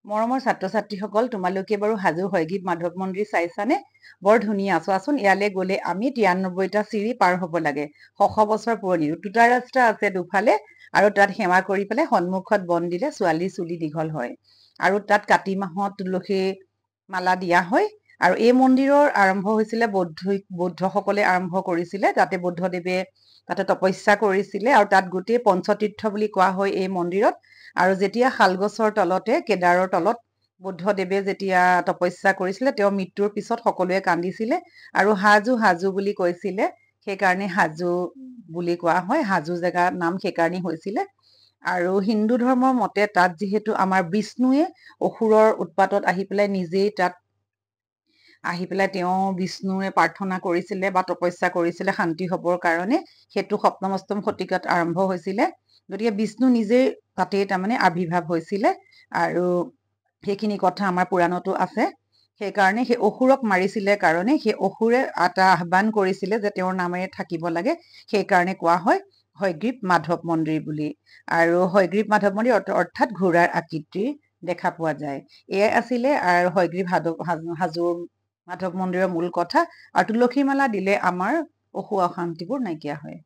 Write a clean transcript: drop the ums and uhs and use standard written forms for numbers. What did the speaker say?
মৰমৰ ছাত্ৰ-ছাত্ৰীসকল তোমালোকে বাৰু হাজো হয়গ্ৰীৱ মাধৱ মন্দিৰ চাইছানে বৰ ধুনীয়া চোৱাচোন ইয়ালে গ'লে আমি 93টা চিৰি পাৰ হ'ব লাগে 100 বছৰ পুৰণি দুটা ৰাস্তা আছে দুফালে আৰু তাত সেৱা কৰি পেলাই সন্মুখত বন দিলে ছোৱালী চুলি দীঘল হয় আৰু তাত কাতি মাহত তুলসী মালা দিয়া হয় আৰু এই মন্দিৰৰ আৰম্ভ হৈছিলে বৌদ্ধসকলে আৰম্ভ কৰিছিলে তাতে বুদ্ধদেৱে তাতে তপস্যা কৰিছিলে আৰু তাত গোটেই পঞ্চতীৰ্থ বুলি কোৱা হয় এই মন্দিৰত আৰু যেতিয়া শালগছৰ তলতে কেদাৰৰ তলত বুদ্ধদেৱে যেতিয়া তপস্যা কৰিছিলে তেওঁ মৃত্যুৰ পিছত সকলোৱে কান্দিছিলে আৰু হাজো বুলি কৈছিলে সেইকাৰণে হাজো বুলি কোৱা হয় হাজো জেগা নাম সেইকাৰণে হৈছিলে আৰু হিন্দু ধৰ্মৰ মতে তাত যিহেতু আমাৰ বিষ্ণুৱে অসুৰৰ উৎপাতত আহি পেলাই নিজেই তাত আহি পেলাই তেওঁ বিষ্ণুৱে প্ৰাৰ্থনা কৰিছিলে বা তপস্যা কৰিছিলে শান্তি হ'বৰ কাৰণে সেইটো সপ্তম অষ্টম শতিকাত আৰম্ভ হৈছিলে গতিকে বিষ্ণু নিজেই তাতেই তাৰমানে আবিৰ্ভাৱ হৈছিলে আৰু সেইখিনি কথা আমাৰ পুৰাণতো আছে সেইকাৰণে সেই অসুৰক মাৰিছিলে কাৰণে সেই অসুৰে এটা আহ্বান কৰিছিলে যে তেওঁৰ নামেৰে থাকিব লাগে সেইকাৰণে কোৱা হয় হয়গ্ৰীৱ মাধৱ মন্দিৰ বুলি আৰু হয়গ্ৰীৱ মাধৱ মন্দিৰ অৰ্থাৎ ঘোঁৰাৰ আকৃতিৰ দেখা পোৱা যায় এয়াই আছিলে আৰু হয়গ্ৰীৱ হাজোৰ মাধৱ মন্দিৰৰ মূল কথা আৰু তুলসী মালা দিলে আমাৰ অসুখ অশান্তিবোৰ নাইকিয়া হয়